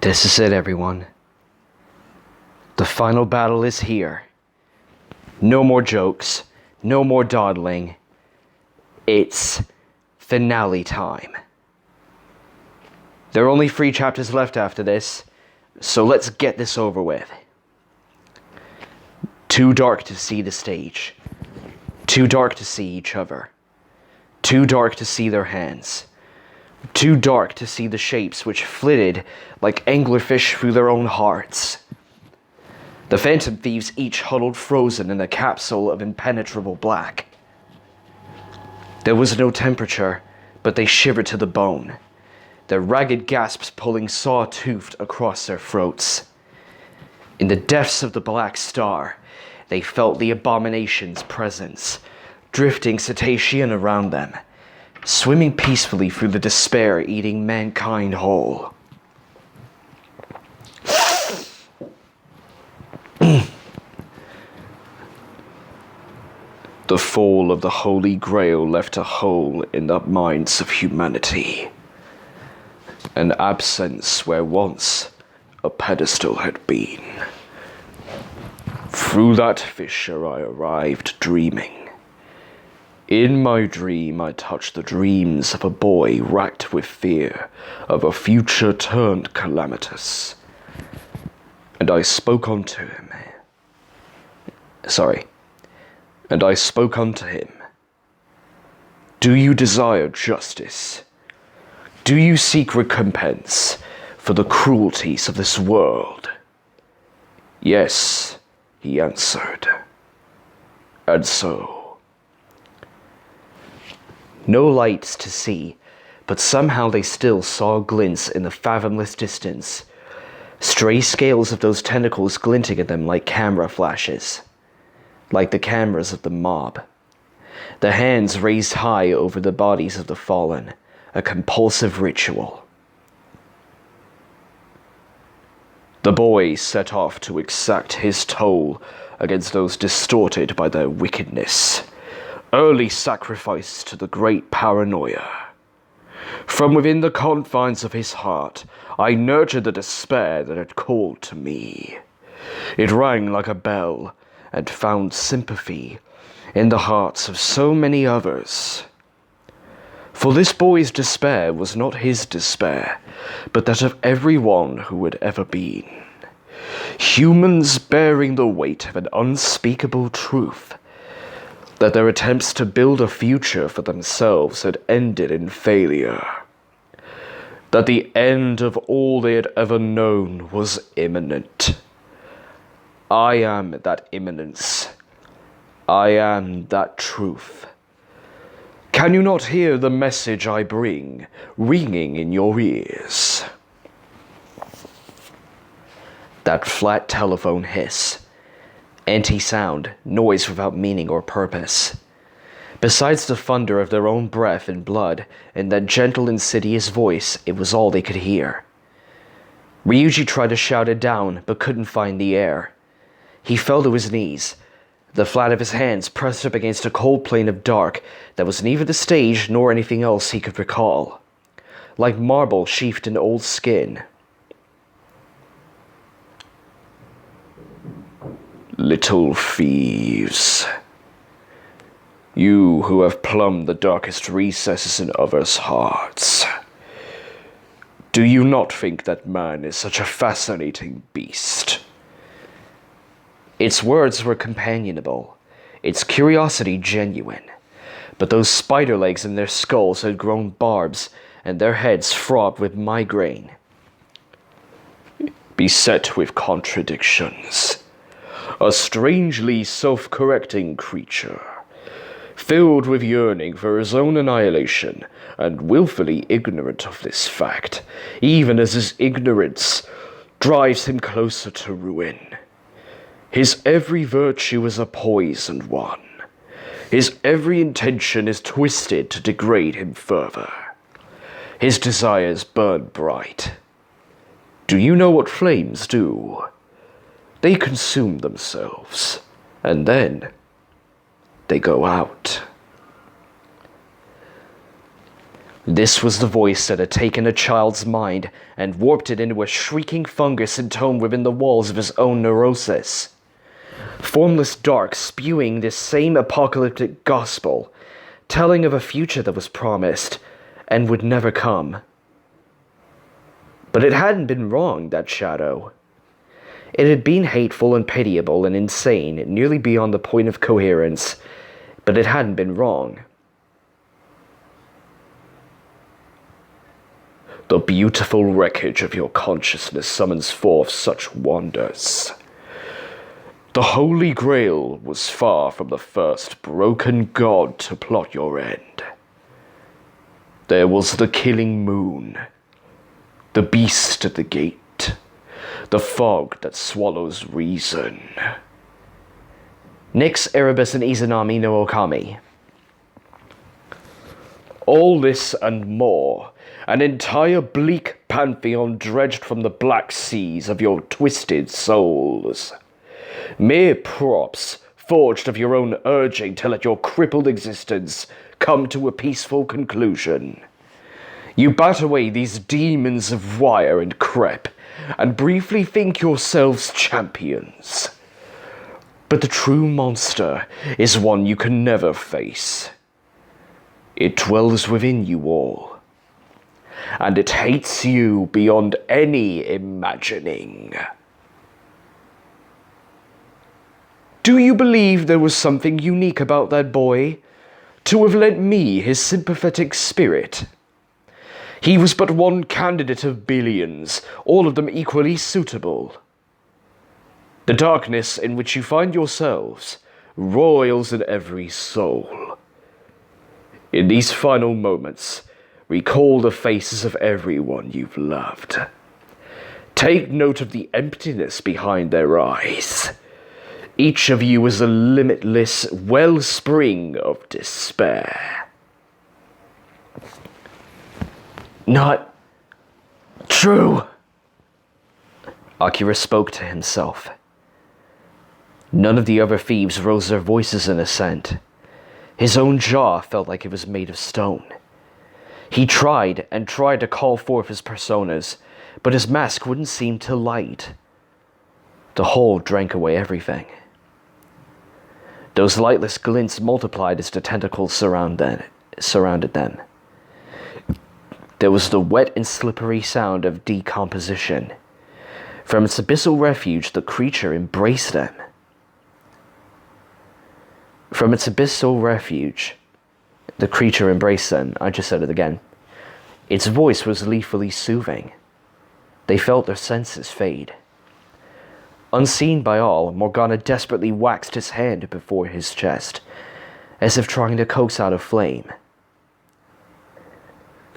This is it, everyone. The final battle is here. No more jokes, no more dawdling. It's finale time. There are only 3 chapters left after this, so let's get this over with. Too dark to see the stage. Too dark to see each other. Too dark to see their hands. Too dark to see the shapes which flitted like anglerfish through their own hearts. The Phantom Thieves each huddled frozen in a capsule of impenetrable black. There was no temperature, but they shivered to the bone, their ragged gasps pulling saw-toothed across their throats. In the depths of the black star, they felt the abomination's presence, drifting cetacean around them, swimming peacefully through the despair eating mankind whole. The fall of the Holy Grail left a hole in the minds of humanity, an absence where once a pedestal had been. Through that fissure I arrived dreaming. In my dream I touched the dreams of a boy racked with fear of a future turned calamitous. And I spoke unto him. Do you desire justice? Do you seek recompense for the cruelties of this world? Yes, he answered. And so. No lights to see, but somehow they still saw glints in the fathomless distance, stray scales of those tentacles glinting at them like camera flashes, like the cameras of the mob. The hands raised high over the bodies of the fallen, a compulsive ritual. The boy set off to exact his toll against those distorted by their wickedness, early sacrifice to the great paranoia. From within the confines of his heart, I nurtured the despair that had called to me. It rang like a bell and found sympathy in the hearts of so many others. For this boy's despair was not his despair, but that of everyone who had ever been. Humans bearing the weight of an unspeakable truth, that their attempts to build a future for themselves had ended in failure. That the end of all they had ever known was imminent. I am that imminence. I am that truth. Can you not hear the message I bring, ringing in your ears? That flat telephone hiss. Anti-sound, noise without meaning or purpose. Besides the thunder of their own breath and blood, and that gentle, insidious voice, it was all they could hear. Ryuji tried to shout it down, but couldn't find the air. He fell to his knees, the flat of his hands pressed up against a cold plane of dark that was neither the stage nor anything else he could recall, like marble sheathed in old skin. Little thieves, you who have plumbed the darkest recesses in others' hearts, do you not think that man is such a fascinating beast? Its words were companionable, its curiosity genuine, but those spider legs in their skulls had grown barbs, and their heads throbbed with migraine. Beset with contradictions, a strangely self-correcting creature, filled with yearning for his own annihilation, and willfully ignorant of this fact, even as his ignorance drives him closer to ruin. His every virtue is a poisoned one. His every intention is twisted to degrade him further. His desires burn bright. Do you know what flames do? They consume themselves, and then they go out. This was the voice that had taken a child's mind and warped it into a shrieking fungus entombed within the walls of his own neurosis. Formless dark spewing this same apocalyptic gospel, telling of a future that was promised and would never come. But it hadn't been wrong, that shadow. It had been hateful and pitiable and insane, nearly beyond the point of coherence, but it hadn't been wrong. The beautiful wreckage of your consciousness summons forth such wonders. The Holy Grail was far from the first broken god to plot your end. There was the killing moon, the beast at the gate, the fog that swallows reason. Nix, Erebus, and Izanami no Okami. All this and more, an entire bleak pantheon dredged from the black seas of your twisted souls. Mere props, forged of your own urging to let your crippled existence come to a peaceful conclusion. You bat away these demons of wire and crepe, and briefly think yourselves champions. But the true monster is one you can never face. It dwells within you all, and it hates you beyond any imagining. Do you believe there was something unique about that boy, to have lent me his sympathetic spirit? He was but one candidate of billions, all of them equally suitable. The darkness in which you find yourselves roils in every soul. In these final moments, recall the faces of everyone you've loved. Take note of the emptiness behind their eyes. Each of you is a limitless wellspring of despair. Not true, Akira spoke to himself. None of the other thieves rose their voices in assent. His own jaw felt like it was made of stone. He tried and tried to call forth his personas, but his mask wouldn't seem to light. The hole drank away everything. Those lightless glints multiplied as the tentacles surrounded them. There was the wet and slippery sound of decomposition. From its abyssal refuge, the creature embraced them. From its abyssal refuge, the creature embraced them. I just said it again. Its voice was lethally soothing. They felt their senses fade. Unseen by all, Morgana desperately waxed his hand before his chest, as if trying to coax out a flame.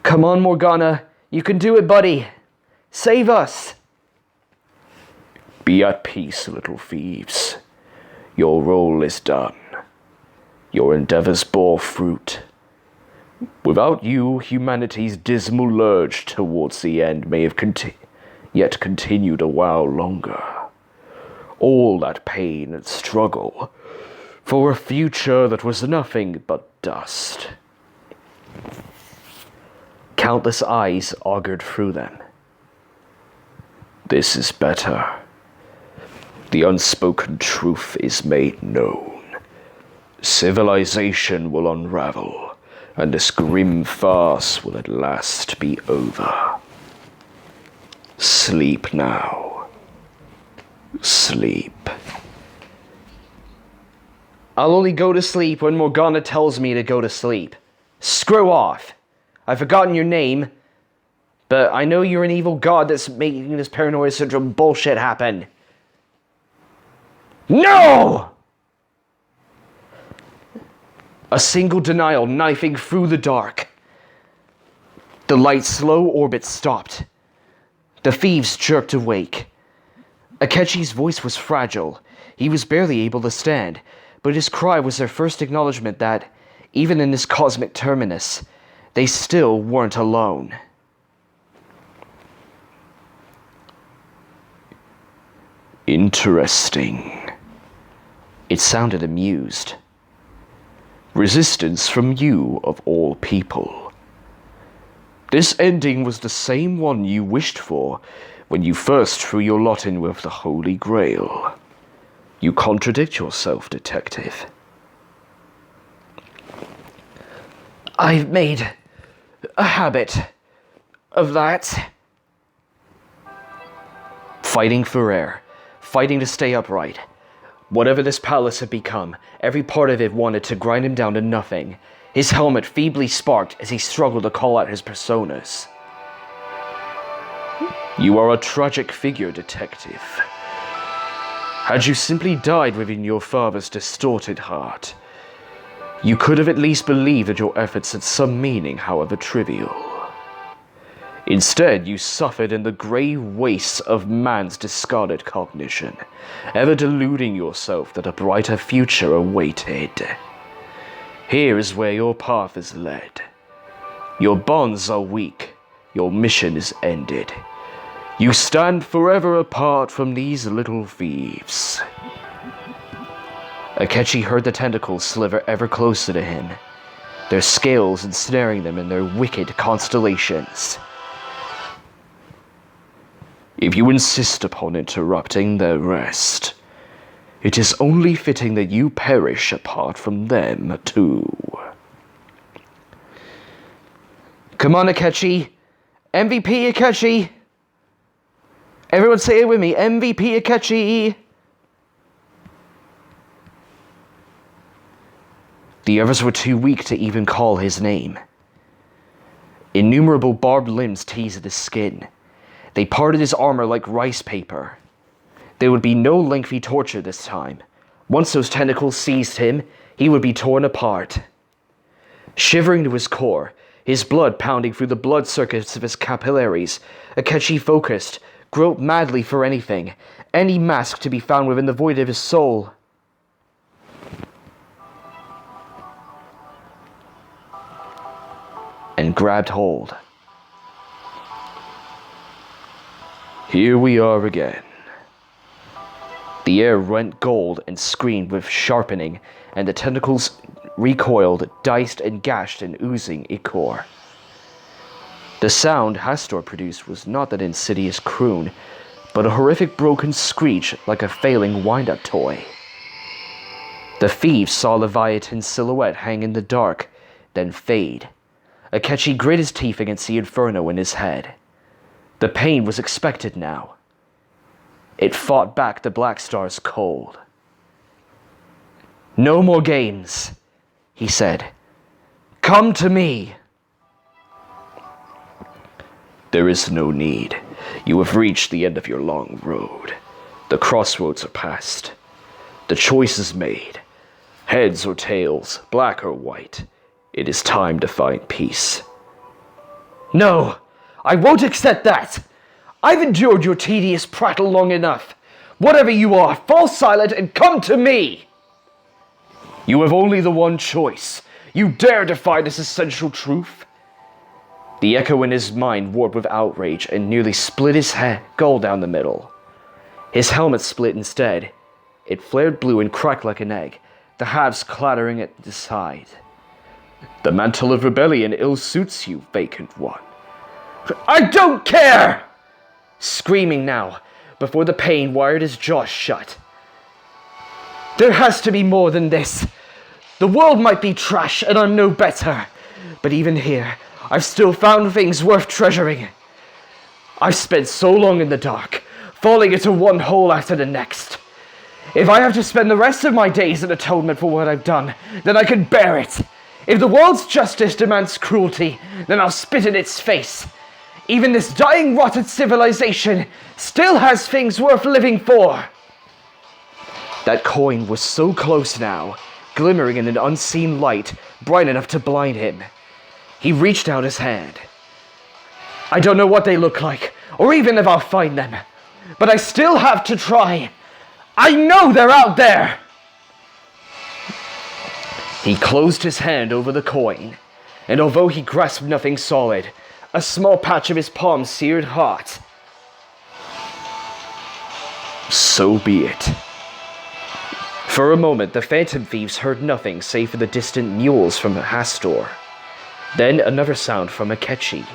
Come on, Morgana. You can do it, buddy. Save us. Be at peace, little thieves. Your role is done. Your endeavors bore fruit. Without you, humanity's dismal lurch towards the end may have yet continued a while longer. All that pain and struggle for a future that was nothing but dust. Countless eyes augured through them. This is better. The unspoken truth is made known. Civilization will unravel, and this grim farce will at last be over. Sleep now. Sleep. I'll only go to sleep when Morgana tells me to go to sleep. Screw off. I've forgotten your name, but I know you're an evil god that's making this paranoia syndrome bullshit happen. No! A single denial knifing through the dark. The light's slow orbit stopped. The thieves jerked awake. Akechi's voice was fragile. He was barely able to stand, but his cry was their first acknowledgement that, even in this cosmic terminus, they still weren't alone. Interesting. It sounded amused. Resistance from you, of all people. This ending was the same one you wished for when you first threw your lot in with the Holy Grail. You contradict yourself, detective. I've made a habit of that. Fighting for air, fighting to stay upright. Whatever this palace had become, every part of it wanted to grind him down to nothing. His helmet feebly sparked as he struggled to call out his personas. You are a tragic figure, detective. Had you simply died within your father's distorted heart, you could have at least believed that your efforts had some meaning, however trivial. Instead, you suffered in the grey wastes of man's discarded cognition, ever deluding yourself that a brighter future awaited. Here is where your path is led. Your bonds are weak, your mission is ended. You stand forever apart from these little thieves. Akechi heard the tentacles sliver ever closer to him, their scales ensnaring them in their wicked constellations. If you insist upon interrupting their rest, it is only fitting that you perish apart from them, too. Come on, Akechi. MVP Akechi. Everyone say it with me. MVP Akechi. The others were too weak to even call his name. Innumerable barbed limbs teased his skin. They parted his armor like rice paper. There would be no lengthy torture this time. Once those tentacles seized him, he would be torn apart. Shivering to his core, his blood pounding through the blood circuits of his capillaries, Akechi focused, groped madly for anything, any mask to be found within the void of his soul. And grabbed hold. Here we are again. The air rent gold and screamed with sharpening, and the tentacles recoiled, diced and gashed an oozing ichor. The sound Hastur produced was not that insidious croon, but a horrific broken screech like a failing wind-up toy. The thieves saw Leviathan's silhouette hang in the dark, then fade. Akechi grit his teeth against the inferno in his head. The pain was expected now. It fought back the black stars cold. "No more games," he said. "Come to me." "There is no need. You have reached the end of your long road. The crossroads are past. The choice is made. Heads or tails, black or white. It is time to find peace." "No, I won't accept that. I've endured your tedious prattle long enough. Whatever you are, fall silent and come to me." "You have only the one choice. You dare defy this essential truth?" The echo in his mind warped with outrage and nearly split his skull down the middle. His helmet split instead. It flared blue and cracked like an egg, the halves clattering at the side. "The mantle of rebellion ill suits you, vacant one." "I don't care!" Screaming now, before the pain wired his jaw shut. "There has to be more than this. The world might be trash and I'm no better, but even here, I've still found things worth treasuring. I've spent so long in the dark, falling into one hole after the next. If I have to spend the rest of my days in atonement for what I've done, then I can bear it. If the world's justice demands cruelty, then I'll spit in its face. Even this dying, rotted civilization still has things worth living for." That coin was so close now, glimmering in an unseen light, bright enough to blind him. He reached out his hand. "I don't know what they look like, or even if I'll find them, but I still have to try. I know they're out there." He closed his hand over the coin, and although he grasped nothing solid, a small patch of his palm seared hot. So be it. For a moment, the Phantom Thieves heard nothing save for the distant mewls from Hastur. Then another sound from Akechi.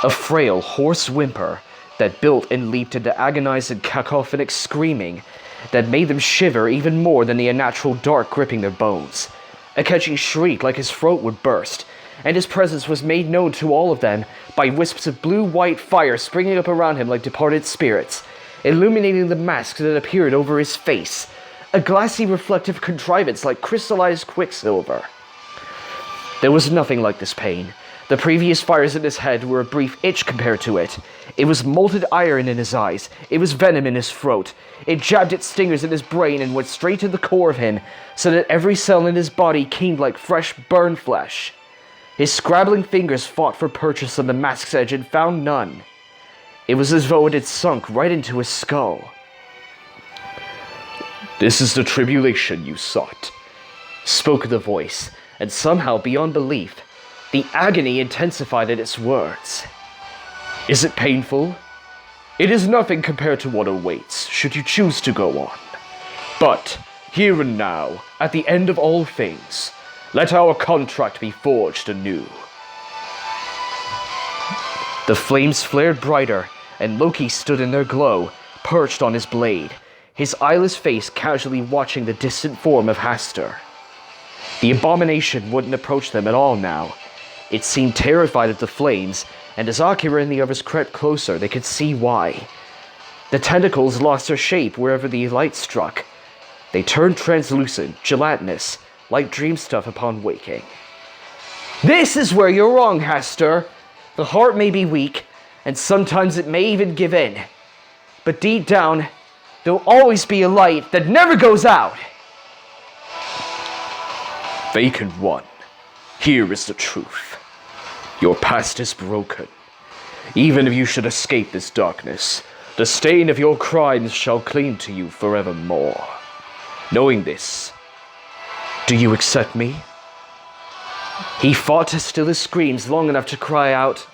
A frail, hoarse whimper that built and leaped into agonizing, cacophonic screaming that made them shiver even more than the unnatural dark gripping their bones. Akechi shrieked like his throat would burst, and his presence was made known to all of them by wisps of blue-white fire springing up around him like departed spirits, illuminating the mask that appeared over his face, a glassy reflective contrivance like crystallized quicksilver. There was nothing like this pain. The previous fires in his head were a brief itch compared to it. It was molten iron in his eyes. It was venom in his throat. It jabbed its stingers in his brain and went straight to the core of him, so that every cell in his body keened like fresh burned flesh. His scrabbling fingers fought for purchase on the mask's edge and found none. It was as though it had sunk right into his skull. "This is the tribulation you sought," spoke the voice, and somehow beyond belief, the agony intensified at its words. "Is it painful? It is nothing compared to what awaits, should you choose to go on. But, here and now, at the end of all things, let our contract be forged anew." The flames flared brighter, and Loki stood in their glow, perched on his blade, his eyeless face casually watching the distant form of Hastur. The abomination wouldn't approach them at all now. It seemed terrified of the flames, and as Akira and the others crept closer, they could see why. The tentacles lost their shape wherever the light struck. They turned translucent, gelatinous, like dream stuff upon waking. "This is where you're wrong, Hastur. The heart may be weak, and sometimes it may even give in. But deep down, there'll always be a light that never goes out." Vacant One, here is the truth. Your past is broken. Even if you should escape this darkness, the stain of your crimes shall cling to you forevermore. Knowing this, do you accept me? He fought to still his screams long enough to cry out,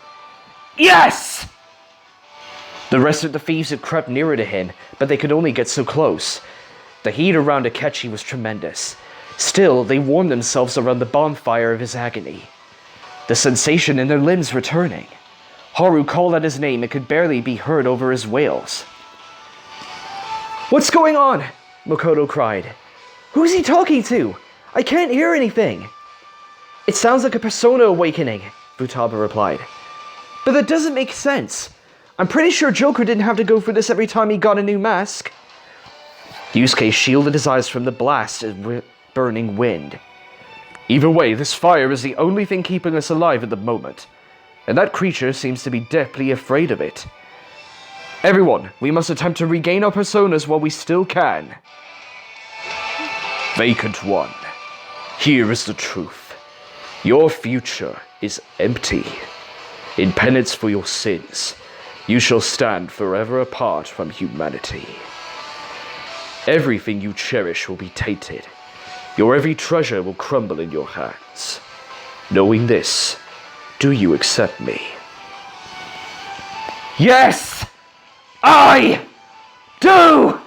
"Yes!" The rest of the thieves had crept nearer to him, but they could only get so close. The heat around Akechi was tremendous. Still, they warmed themselves around the bonfire of his agony. The sensation in their limbs returning. Haru called out his name and could barely be heard over his wails. "What's going on?" Makoto cried. "Who's he talking to? I can't hear anything." "It sounds like a persona awakening," Futaba replied. "But that doesn't make sense. I'm pretty sure Joker didn't have to go through this every time he got a new mask." Yusuke shielded his eyes from the blast of burning wind. "Either way, this fire is the only thing keeping us alive at the moment, and that creature seems to be deathly afraid of it. Everyone, we must attempt to regain our personas while we still can." Vacant One, here is the truth. Your future is empty. In penance for your sins, you shall stand forever apart from humanity. Everything you cherish will be tainted. Your every treasure will crumble in your hands. Knowing this, do you accept me? "Yes! I do!"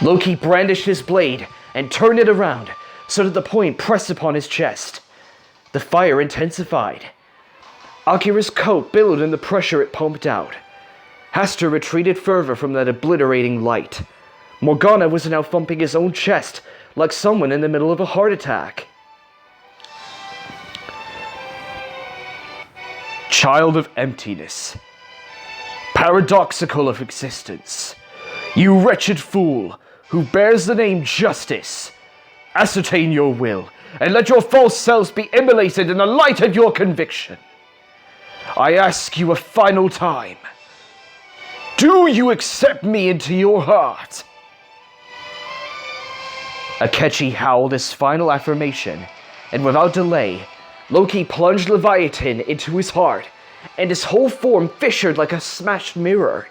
Loki brandished his blade and turned it around so that the point pressed upon his chest. The fire intensified. Akira's coat billowed in the pressure it pumped out. Hastur retreated further from that obliterating light. Morgana was now thumping his own chest like someone in the middle of a heart attack. Child of emptiness, paradoxical of existence, you wretched fool who bears the name Justice, ascertain your will and let your false selves be immolated in the light of your conviction. I ask you a final time, do you accept me into your heart? Akechi howled his final affirmation, and without delay, Loki plunged Leviathan into his heart, and his whole form fissured like a smashed mirror.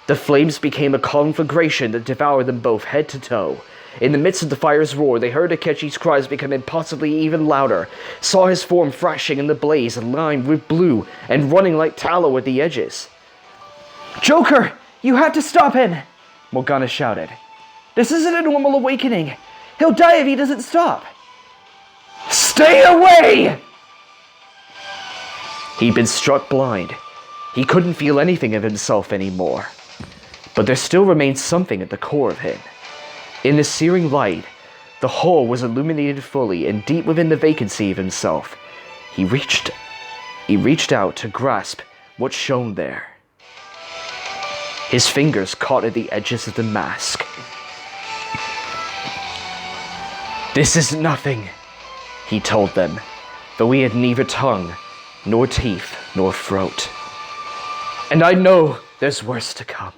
The flames became a conflagration that devoured them both head to toe. In the midst of the fire's roar, they heard Akechi's cries become impossibly even louder, saw his form thrashing in the blaze, lined with blue, and running like tallow at the edges. "Joker, you have to stop him!" Morgana shouted. "This isn't a normal awakening. He'll die if he doesn't stop." Stay away! He'd been struck blind. He couldn't feel anything of himself anymore. But there still remained something at the core of him. In the searing light, the whole was illuminated fully, and deep within the vacancy of himself, he reached out to grasp what shone there. His fingers caught at the edges of the mask. "This is nothing," he told them, though he had neither tongue, nor teeth, nor throat. "And I know there's worse to come.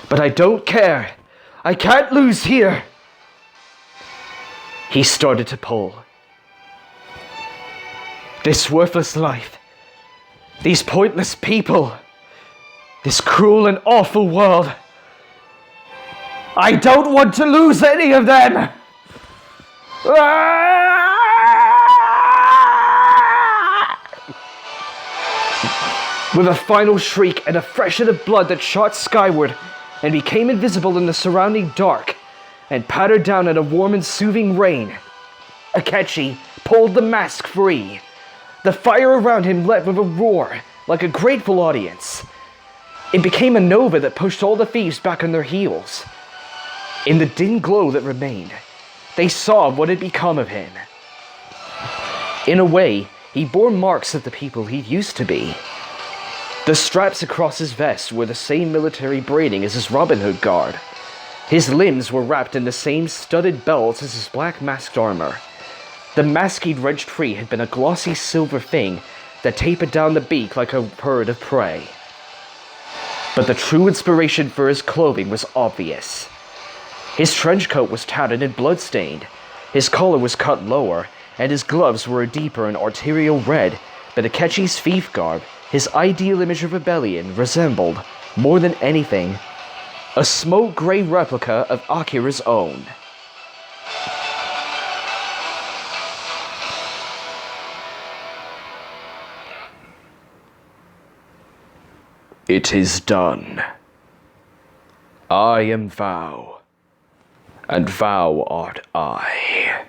But I don't care. I can't lose here." He started to pull. "This worthless life, these pointless people, this cruel and awful world. I don't want to lose any of them!" With a final shriek and a freshet of blood that shot skyward and became invisible in the surrounding dark and pattered down in a warm and soothing rain, Akechi pulled the mask free. The fire around him leapt with a roar like a grateful audience. It became a nova that pushed all the thieves back on their heels. In the dim glow that remained, they saw what had become of him. In a way, he bore marks of the people he used to be. The straps across his vest were the same military braiding as his Robin Hood guard. His limbs were wrapped in the same studded belts as his black masked armor. The mask he'd wrenched free had been a glossy silver thing that tapered down the beak like a bird of prey. But the true inspiration for his clothing was obvious. His trench coat was tattered and bloodstained, his collar was cut lower, and his gloves were a deeper and arterial red, but Akechi's thief garb, his ideal image of rebellion, resembled, more than anything, a smoke-gray replica of Akira's own. It is done. I am thou, and thou art I.